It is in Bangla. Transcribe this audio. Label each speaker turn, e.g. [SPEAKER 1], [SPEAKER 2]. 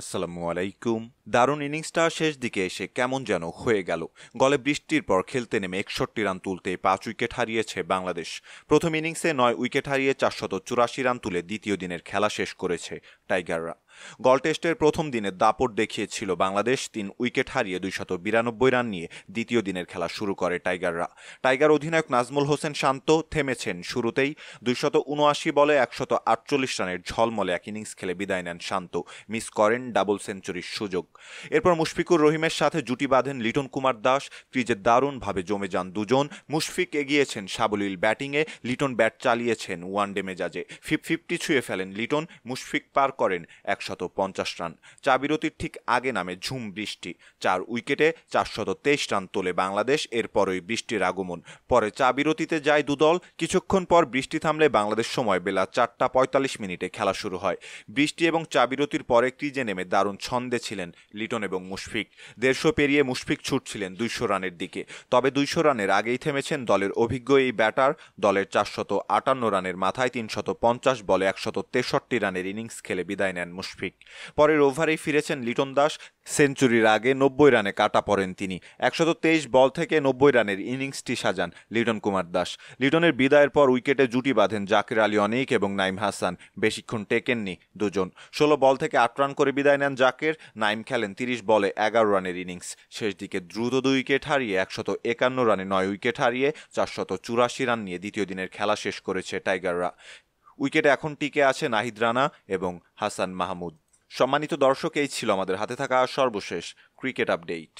[SPEAKER 1] আসসালামু আলাইকুম। দারুণ ইনিংসটা শেষ দিকে এসে কেমন যেন হয়ে গেল। গলে বৃষ্টির পর খেলতে নেমে 61 রান তুলতে 5 উইকেট হারিয়েছে বাংলাদেশ। প্রথম ইনিংসে 9 উইকেট হারিয়ে 484 রান তুলে দ্বিতীয় দিনের খেলা শেষ করেছে টাইগাররা। গল টেস্টের প্রথম দিনে দাপট দেখিয়েছিল বাংলাদেশ। 3 উইকেট হারিয়ে 292 রান নিয়ে দ্বিতীয় দিনের খেলা শুরু করে টাইগাররা। টাইগার অধিনায়ক নাজমুল হোসেন শান্ত থেমেছেন শুরুতেই। 279 বলে 148 রানের ঝলমলে এক ইনিংস খেলে বিদায় নেন শান্ত। মিস করেন ডাবল সেঞ্চুরির সুযোগ। এরপর মুশফিকুর রহিমের সাথে জুটি বাঁধেন লিটন কুমার দাস। ক্রিজে দারুণভাবে জমে যান দুজন। মুশফিক এগিয়েছেন সাবলীল ব্যাটিংয়ে, লিটন ব্যাট চালিয়েছেন ওয়ানডে মেজাজে। 50 ছুঁয়ে ফেলেন লিটন, মুশফিক পার করেন 150 রান। চা বিরতির ঠিক আগে নামে ঝুম বৃষ্টি। 4 উইকেটে 423 রান তোলে বাংলাদেশ। এরপরই বৃষ্টির আগমন। পরে চা বিরতিতে যায় দুদল। কিছুক্ষণ পর বৃষ্টি থামলে বাংলাদেশ সময় বেলা 4:45 খেলা শুরু হয়। বৃষ্টি এবং চা বিরতির পরে ক্রিজে নেমে দারুণ ছন্দে ছিলেন লিটন এবং মুশফিক। 150 পেরিয়ে মুশফিক ছুটছিলেন 200 রানের দিকে। তবে 200 রানের আগেই থেমেছেন দলের অভিজ্ঞ এই ব্যাটার। দলের 458 রানের মাথায় 350 বলে 163 রানের ইনিংস খেলে বিদায় নেন মুশফিক। পরের ওভারেই ফিরেছেন লিটন দাস। সেঞ্চুরির আগে 90 রানে কাটা পড়েন তিনি। 123 বল থেকে 90 রানের ইনিংসটি সাজান লিটন কুমার দাস। লিটনের বিদায়ের পর উইকেটে জুটি বাঁধেন জাকির আলী অনিক এবং নাইম হাসান। বেশিক্ষণ টেকেননি দুজন। 16 বল থেকে 8 রান করে বিদায় নেন জাকির। নাইম খেলেন 30 বলে 11 রানের ইনিংস। শেষ দিকে দ্রুত 2 উইকেট হারিয়ে 151 রানে 9 উইকেট হারিয়ে 484 রান নিয়ে দ্বিতীয় দিনের খেলা শেষ করেছে টাইগাররা। উইকেটে এখন টিকে আছে নাহিদ রানা এবং হাসান মাহমুদ। সম্মানিত দর্শক, এই ছিল আমাদের হাতে থাকা সর্বশেষ ক্রিকেট আপডেট।